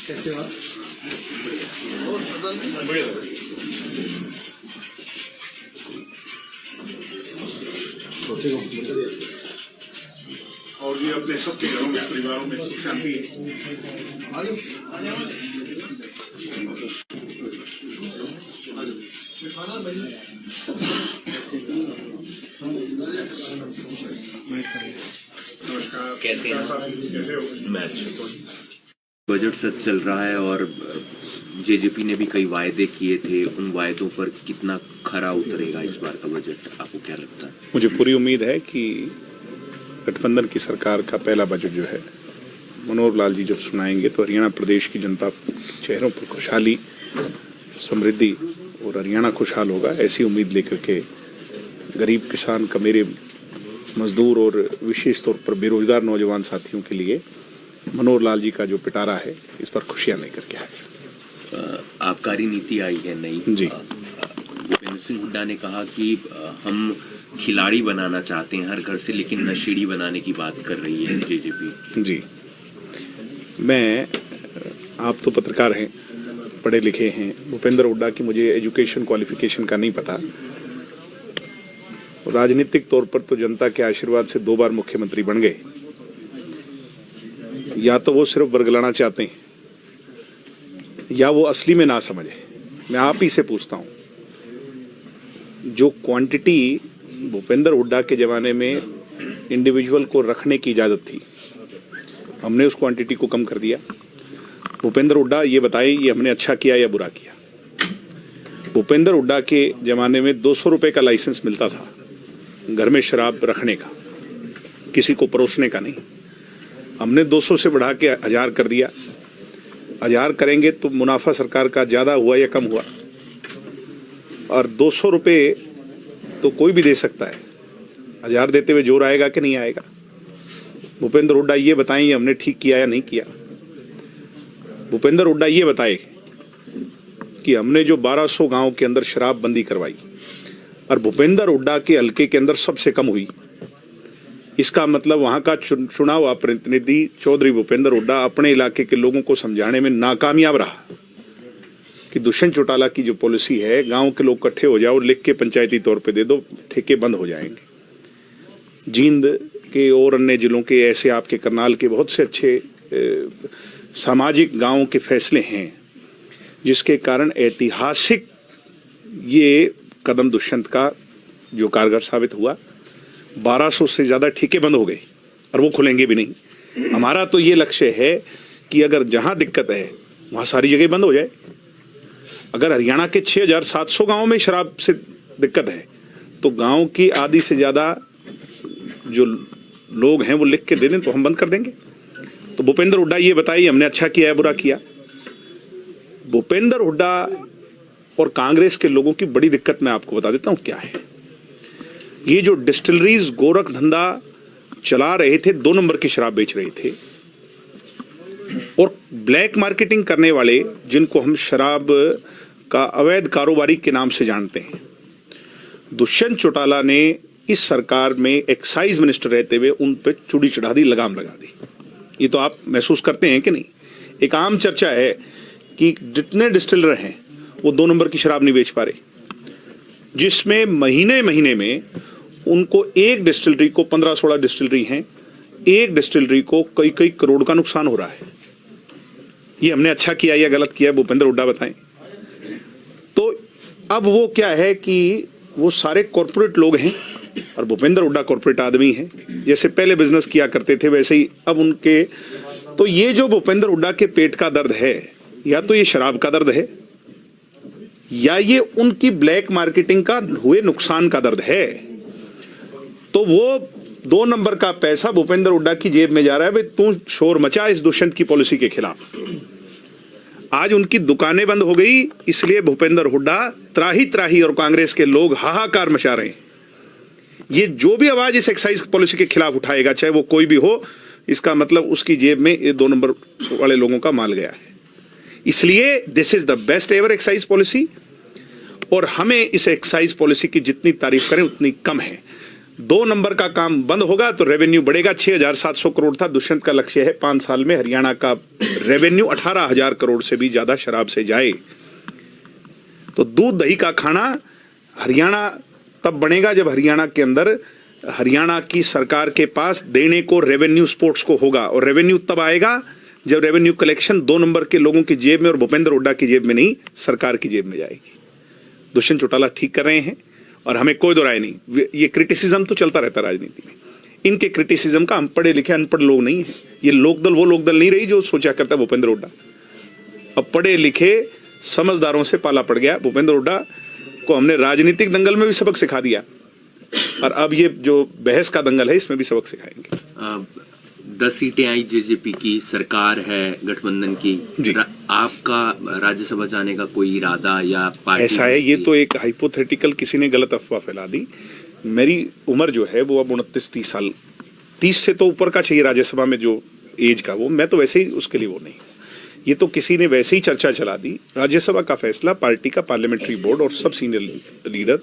कैसे हो? और ये अपने सबके घरों में, परिवारों में शांति है। नमस्कार, कैसे हो? मैं बजट सच चल रहा है और जेजेपी ने भी कई वायदे किए थे, उन वायदों पर कितना खरा उतरेगा इस बार का बजट, आपको क्या लगता है? मुझे पूरी उम्मीद है कि गठबंधन की सरकार का पहला बजट जो है मनोहर लाल जी जब सुनाएंगे तो हरियाणा प्रदेश की जनता चेहरों पर खुशहाली, समृद्धि और हरियाणा खुशहाल होगा, ऐसी उम्मीद लेकर के गरीब किसान का, मेरे मजदूर और विशेष तौर पर बेरोजगार नौजवान साथियों के लिए मनोहर लाल जी का जो पिटारा है इस पर खुशियां लेकर के आए। आबकारी नीति आई है नई जी। भूपेंद्र सिंह हुड्डा ने कहा कि हम खिलाड़ी बनाना चाहते हैं हर घर से, लेकिन नशेड़ी बनाने की बात कर रही है जेजेपी। जी, आप तो पत्रकार हैं, पढ़े लिखे हैं। भूपेंद्र हुड्डा की मुझे एजुकेशन क्वालिफिकेशन का नहीं पता। राजनीतिक तौर पर तो जनता के आशीर्वाद से 2 बार मुख्यमंत्री बन गए। या तो वो सिर्फ बरगलाना चाहते हैं या वो असली में ना समझे। मैं आप ही से पूछता हूं, जो क्वांटिटी भूपेंद्र हुड्डा के जमाने में इंडिविजुअल को रखने की इजाजत थी, हमने उस क्वांटिटी को कम कर दिया। भूपेंद्र हुड्डा ये बताएं, ये हमने अच्छा किया या बुरा किया? भूपेंद्र हुड्डा के जमाने में 200 रुपए का लाइसेंस मिलता था घर में शराब रखने का, किसी को परोसने का नहीं। हमने 200 से बढ़ा के 1000 कर दिया। 1000 करेंगे तो मुनाफा सरकार का ज्यादा हुआ या कम हुआ? और 200 रुपए तो कोई भी दे सकता है, 1000 देते हुए जोर आएगा कि नहीं आएगा? भूपेंद्र हुड्डा ये बताएं, ये हमने ठीक किया या नहीं किया? भूपेंद्र हुड्डा ये बताए कि हमने जो 1200 गांव के अंदर शराब बंदी करवाई और भूपेंद्र हुड्डा के हल्के के अंदर सबसे कम हुई, इसका मतलब वहां का चुना हुआ प्रतिनिधि चौधरी भूपेंद्र हुड्डा अपने इलाके के लोगों को समझाने में नाकामयाब रहा कि दुष्यंत चौटाला की जो पॉलिसी है, गांव के लोग इकट्ठे हो जाओ, लिख के पंचायती तौर पे दे दो, ठेके बंद हो जाएंगे। जींद के और अन्य जिलों के ऐसे, आपके करनाल के बहुत से अच्छे सामाजिक गांवों के फैसले हैं जिसके कारण ऐतिहासिक ये कदम दुष्यंत का जो कारगर साबित हुआ। 1200 से ज्यादा ठेके बंद हो गए और वो खुलेंगे भी नहीं। हमारा तो ये लक्ष्य है कि अगर जहां दिक्कत है वहां सारी जगह बंद हो जाए। अगर हरियाणा के 6700 गांव में शराब से दिक्कत है तो गांव की आधी से ज्यादा जो लोग हैं वो लिख के दे दें तो हम बंद कर देंगे। तो भूपेंद्र हुड्डा ये बताइए, हमने अच्छा किया है बुरा किया? भूपेंद्र हुड्डा और कांग्रेस के लोगों की बड़ी दिक्कत मैं आपको बता देता हूं क्या है। ये जो डिस्टिलरीज गोरख धंधा चला रहे थे, 2 नंबर की शराब बेच रहे थे, और ब्लैक मार्केटिंग करने वाले जिनको हम शराब का अवैध कारोबारी के नाम से जानते हैं, दुष्यंत चौटाला ने इस सरकार में एक्साइज मिनिस्टर रहते हुए उन पे चूड़ी चढ़ा दी, लगाम लगा दी। ये तो आप महसूस करते हैं कि नहीं? एक आम चर्चा है कि जितने डिस्टिलर हैं वो 2 नंबर की शराब नहीं बेच पा रहे, जिसमें महीने महीने में उनको एक डिस्टिलरी को, 15-16 डिस्टिलरी हैं, एक डिस्टिलरी को कई कई करोड़ का नुकसान हो रहा है। ये हमने अच्छा किया या गलत किया? भूपेंद्र हुड्डा बताएं। तो अब वो क्या है कि वो सारे कॉर्पोरेट लोग हैं और भूपेंद्र हुड्डा कॉर्पोरेट आदमी हैं। जैसे पहले बिजनेस किया करते थे वैसे ही अब उनके, तो ये जो भूपेंद्र हुड्डा के पेट का दर्द है, या तो ये शराब का दर्द है या ये उनकी ब्लैक मार्केटिंग का हुए नुकसान का दर्द है। तो वो 2 नंबर का पैसा भूपेंद्र हुड्डा की जेब में जा रहा है। भाई तू शोर मचा इस दुष्यंत की पॉलिसी के खिलाफ। आज उनकी दुकानें बंद हो गई, इसलिए भूपेंद्र हुड्डा त्राही त्राही और कांग्रेस के लोग हाहाकार मचा रहे हैं। ये जो भी आवाज इस एक्साइज पॉलिसी के खिलाफ उठाएगा, चाहे वो कोई भी हो, इसका मतलब उसकी जेब में ये 2 नंबर वाले लोगों का माल गया है। इसलिए this is the best ever excise policy, और हमें इस एक्साइज पॉलिसी की जितनी तारीफ करें उतनी कम है। 2 नंबर का काम बंद होगा तो रेवेन्यू बढ़ेगा। 6,700 करोड़ था, दुष्यंत का लक्ष्य है 5 साल में हरियाणा का रेवेन्यू 18,000 करोड़ से भी ज्यादा शराब से जाए। तो दूध दही का खाना हरियाणा तब बनेगा जब हरियाणा के अंदर, हरियाणा की सरकार के पास देने को रेवेन्यू स्पोर्ट्स को होगा, और रेवेन्यू तब आएगा जब रेवेन्यू कलेक्शन 2 नंबर के लोगों की जेब में और भूपेंद्र हुड्डा की जेब में नहीं, सरकार की जेब में जाएगी। दुष्यंत चौटाला ठीक कर रहे हैं और हमें कोई दो राय नहीं। ये क्रिटिसिज्म तो चलता रहता राजनीति में, इनके क्रिटिसिज्म का हम पढ़े लिखे अनपढ़ लोग नहीं है। ये लोकदल वो लोकदल नहीं रही जो सोचा करता भूपेंद्र हुड्डा। अब पढ़े लिखे समझदारों से पाला पड़ गया। भूपेंद्र हुड्डा को हमने राजनीतिक दंगल में भी सबक सिखा दिया, और अब ये जो बहस का दंगल है इसमें भी सबक सिखाएंगे। 10 सीटें आई जेजेपी की, सरकार है गठबंधन की, आपका राज्यसभा जाने का कोई इरादा या पार्टी? ऐसा है, ये तो एक हाइपोथेटिकल किसी ने गलत अफवाह फैला दी। मेरी उम्र जो है वो अब 29-30 साल, 30 से तो ऊपर का चाहिए राज्यसभा में जो एज का, वो मैं तो वैसे ही उसके लिए वो नहीं। ये तो किसी ने वैसे ही चर्चा चला दी। राज्यसभा का फैसला पार्टी का पार्लियामेंट्री बोर्ड और सब सीनियर लीडर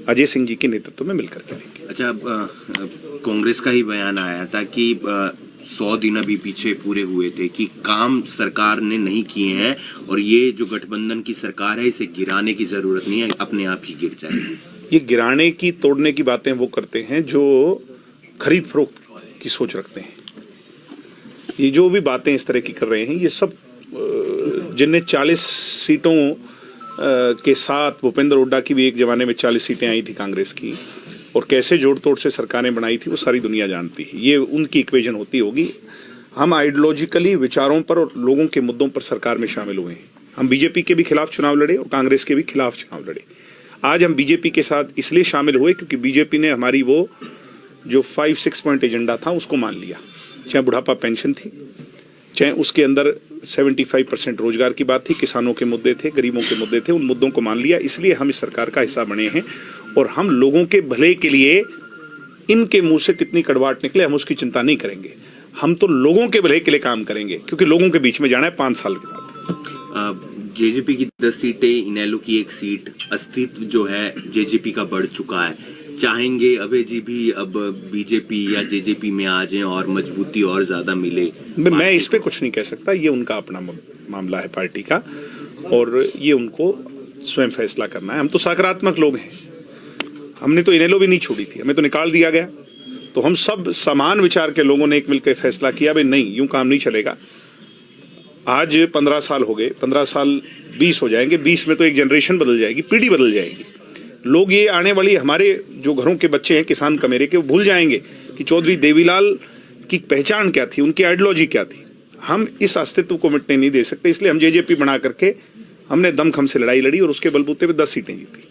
अजय सिंह जी के नेतृत्व में मिलकर करेंगे। अच्छा, कांग्रेस का ही बयान आया था कि 100 दिन अभी पीछे पूरे हुए थे कि काम सरकार ने नहीं किए हैं, और ये जो गठबंधन की सरकार है इसे गिराने की जरूरत नहीं है, अपने आप ही गिर जाएगी। ये गिराने की, तोड़ने की बातें वो करते हैं जो खरीद फरोख्त की सोच रखते हैं। ये जो भी बातें इस तरह की कर रहे हैं, ये सब जिनने 40 सीटों के साथ, भूपेंद्र हुड्डा की भी एक जमाने में 40 सीटें आई थी कांग्रेस की, और कैसे जोड़ तोड़ से सरकारें बनाई थी वो सारी दुनिया जानती है। ये उनकी इक्वेशन होती होगी। हम आइडियोलॉजिकली विचारों पर और लोगों के मुद्दों पर सरकार में शामिल हुए हैं। हम बीजेपी के भी खिलाफ चुनाव लड़े और कांग्रेस के भी खिलाफ चुनाव लड़े। आज हम बीजेपी के साथ इसलिए शामिल हुए क्योंकि बीजेपी ने हमारी वो जो 5-6 पॉइंट एजेंडा था उसको मान लिया। चाहे बुढ़ापा पेंशन थी, चाहे उसके अंदर 75% रोजगार की बात थी, किसानों के मुद्दे थे, गरीबों के मुद्दे थे, उन मुद्दों को मान लिया। इसलिए हम इस सरकार का हिस्सा बने हैं, और हम लोगों के भले के लिए, इनके मुंह से कितनी कड़वाहट निकले हम उसकी चिंता नहीं करेंगे। हम तो लोगों के भले के लिए काम करेंगे, क्योंकि लोगों के बीच में जाना है 5 साल के बाद। जेजेपी की 10 सीटें, इनेलो की 1 सीट, अस्तित्व जो है जेजेपी का बढ़ चुका है। चाहेंगे अभय जी भी अब बीजेपी या जेजेपी में आ जाएं और मजबूती और ज्यादा मिले? मैं इस पे कुछ नहीं कह सकता, ये उनका अपना मामला है पार्टी का, और ये उनको स्वयं फैसला करना है। हम तो सकारात्मक लोग हैं, हमने तो इनेलो भी नहीं छोड़ी थी, हमें तो निकाल दिया गया। तो हम सब समान विचार के लोगों ने एक मिलकर फैसला किया, भाई नहीं, यूं काम नहीं चलेगा। आज 15 साल हो गए, 15 साल 20 हो जाएंगे, 20 में तो एक जनरेशन बदल जाएगी, पीढ़ी बदल जाएगी। लोग ये आने वाली हमारे जो घरों के बच्चे हैं किसान कमेरे के, वो भूल जाएंगे कि चौधरी देवीलाल की पहचान क्या थी, उनकी आइडियोलॉजी क्या थी। हम इस अस्तित्व को मिटने नहीं दे सकते, इसलिए हम जेजेपी बना करके हमने दमखम से लड़ाई लड़ी और उसके बलबूते पे 10 सीटें जीती।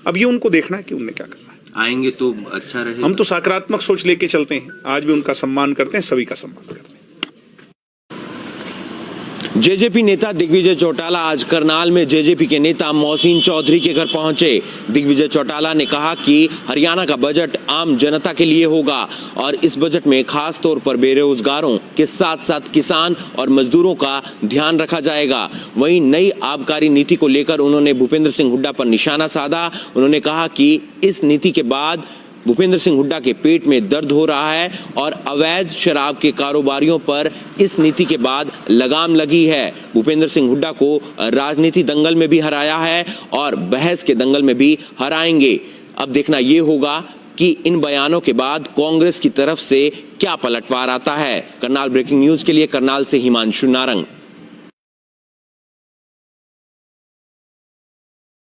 अब ये उनको देखना है कि उनने क्या करना है। आएंगे तो अच्छा रहेगा। हम तो सकारात्मक सोच लेके चलते हैं, आज भी उनका सम्मान करते हैं, सभी का सम्मान करते हैं। जेजेपी नेता दिग्विजय चौटाला आज करनाल में जेजेपी के नेता मोहसिन चौधरी के घर पहुंचे। दिग्विजय चौटाला ने कहा कि हरियाणा का बजट आम जनता के लिए होगा और इस बजट में खास तौर पर बेरोजगारों के साथ साथ किसान और मजदूरों का ध्यान रखा जाएगा। वहीं नई आबकारी नीति को लेकर उन्होंने भूपेंद्र सिंह हुड्डा पर निशाना साधा। उन्होंने कहा कि इस नीति के बाद भूपेंद्र सिंह हुड्डा के पेट में दर्द हो रहा है और अवैध शराब के कारोबारियों पर इस नीति के बाद लगाम लगी है। भूपेंद्र सिंह हुड्डा को राजनीति दंगल में भी हराया है और बहस के दंगल में भी हराएंगे। अब देखना यह होगा कि इन बयानों के बाद कांग्रेस की तरफ से क्या पलटवार आता है। करनाल ब्रेकिंग न्यूज के लिए करनाल से हिमांशु नारंग।